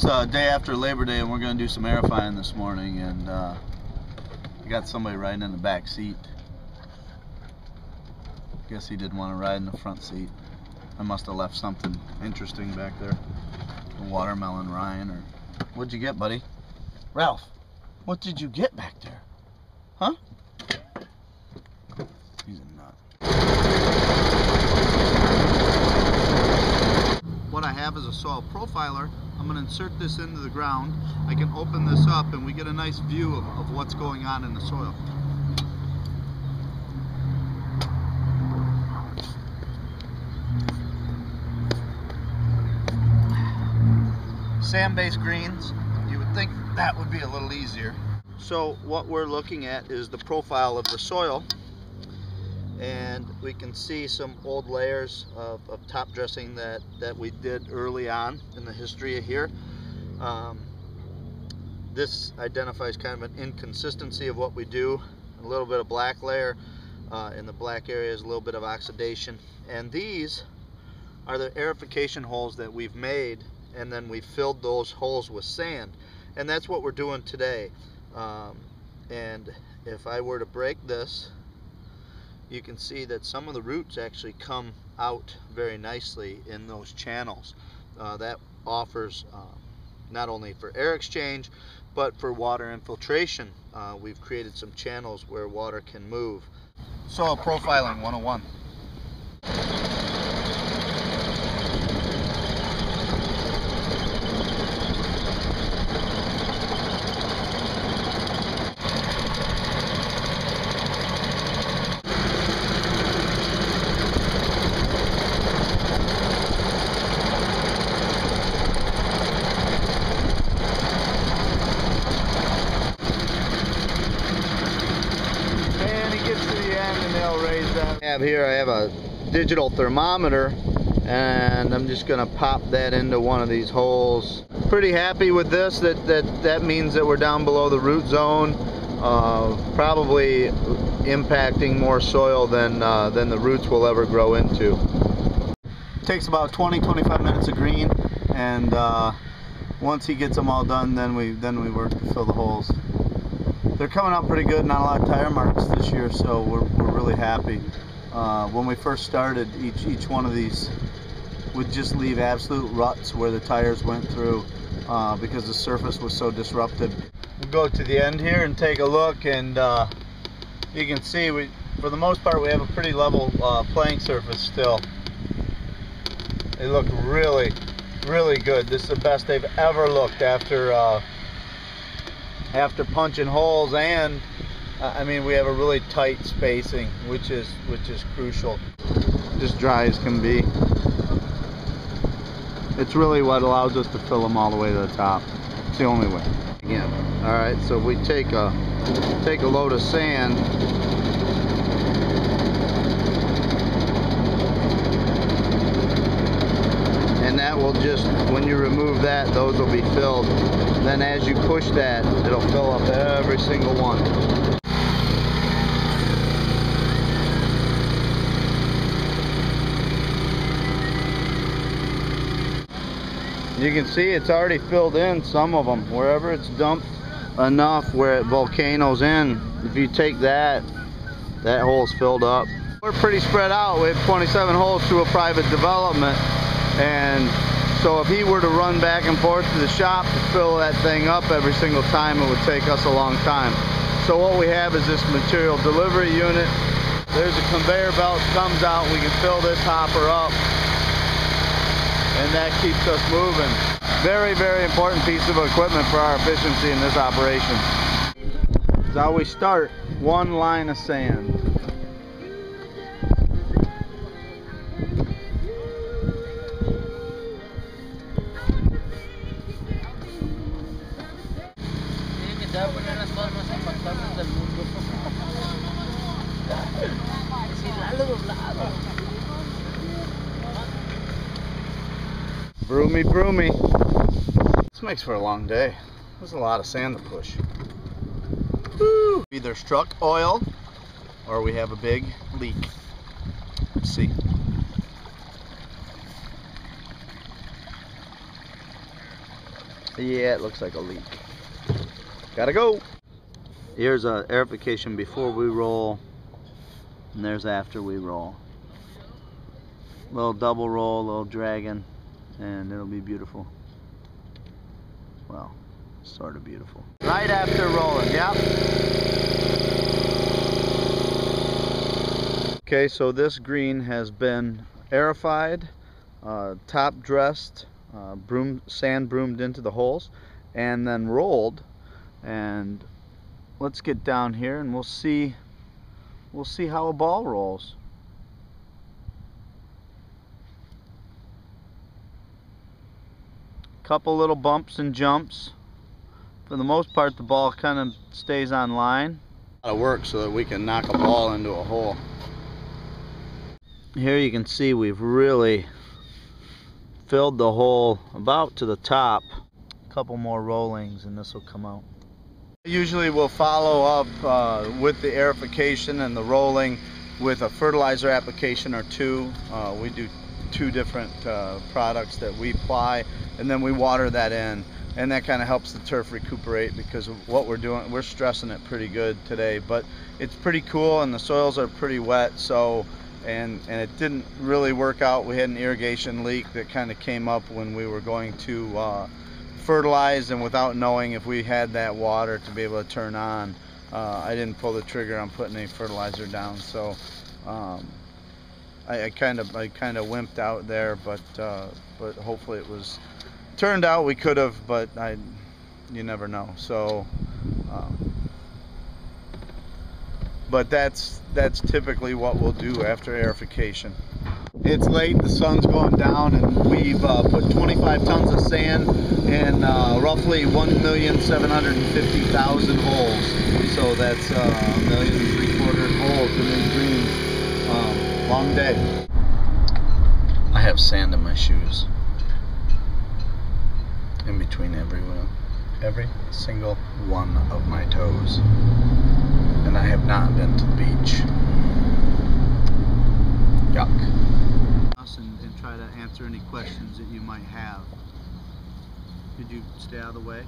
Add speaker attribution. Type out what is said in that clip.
Speaker 1: day after Labor Day, and we're going to do some aerifying this morning, and I got somebody riding in the back seat. Guess he didn't want to ride in the front seat. I must have left something interesting back there. A watermelon rind, or what'd you get, buddy? Ralph, what did you get back there? Huh? He's a nut. What I have is a soil profiler. I'm going to insert this into the ground. I can open this up and we get a nice view of what's going on in the soil. Sand-based greens, you would think that would be a little easier. So what we're looking at is the profile of the soil, and we can see some old layers of top dressing that we did early on in the history of here. This identifies kind of an inconsistency of what we do. A little bit of black layer, in the black area is a little bit of oxidation, and these are the aerification holes that we've made, and then we filled those holes with sand, and that's what we're doing today. And if I were to break this, you can see that some of the roots actually come out very nicely in those channels. That offers not only for air exchange but for water infiltration. We've created some channels where water can move. Soil profiling 101. Here I have a digital thermometer, and I'm just gonna pop that into one of these holes. Pretty happy with this. That means that we're down below the root zone, probably impacting more soil than the roots will ever grow into. It takes about 20-25 minutes of green, and once he gets them all done, then we work to fill the holes. They're coming out pretty good. Not a lot of tire marks this year, so we're really happy. When we first started, each one of these would just leave absolute ruts where the tires went through because the surface was so disrupted. We'll go to the end here and take a look, and you can see for the most part we have a pretty level playing surface still. They look really, really good. This is the best they've ever looked after punching holes, and I mean, we have a really tight spacing, which is crucial. Just dry as can be. It's really what allows us to fill them all the way to the top. It's the only way. Again, all right. So if we take a load of sand, and that will just, when you remove that, those will be filled. Then as you push that, it'll fill up every single one. You can see it's already filled in some of them. Wherever it's dumped enough where it volcanoes in, if you take that hole's filled up. We're pretty spread out. We have 27 holes through a private development, and so if he were to run back and forth to the shop to fill that thing up every single time, it would take us a long time. So what we have is this material delivery unit. There's a conveyor belt that comes out. We can fill this hopper up, and that keeps us moving. Very, very important piece of equipment for our efficiency in this operation. This is how we start. One line of sand. Broomy, broomy. This makes for a long day. There's a lot of sand to push. Woo. Either struck oil or we have a big leak. Let's see. Yeah, it looks like a leak. Gotta go. Here's a aerification before we roll, and there's after we roll. Little double roll, little dragging, and it'll be beautiful. Well, sort of beautiful. Right after rolling, yep. Okay, so this green has been aerified, top dressed, sand broomed into the holes, and then rolled. And let's get down here and we'll see how a ball rolls. Couple little bumps and jumps. For the most part, the ball kind of stays on line. A lot of work so that we can knock a ball into a hole. Here you can see we've really filled the hole about to the top. A couple more rollings and this will come out. Usually we'll follow up with the aerification and the rolling with a fertilizer application or two. We do 2 different products that we apply, and then we water that in, and that kind of helps the turf recuperate, because of what we're doing, we're stressing it pretty good today, but it's pretty cool and the soils are pretty wet. So and it didn't really work out. We had an irrigation leak that kind of came up when we were going to fertilize, and without knowing if we had that water to be able to turn on, I didn't pull the trigger on putting any fertilizer down. So I kind of wimped out there, but hopefully it was turned out. We could have, but you never know. So but that's typically what we'll do after aerification. It's late, the sun's going down, and we've put 25 tons of sand in roughly 1,750,000 holes. So that's 1.75 million holes in these greens. Long day. I have sand in my shoes. In between every single one of my toes. And I have not been to the beach. Yuck. And try to answer any questions that you might have. Could you stay out of the way?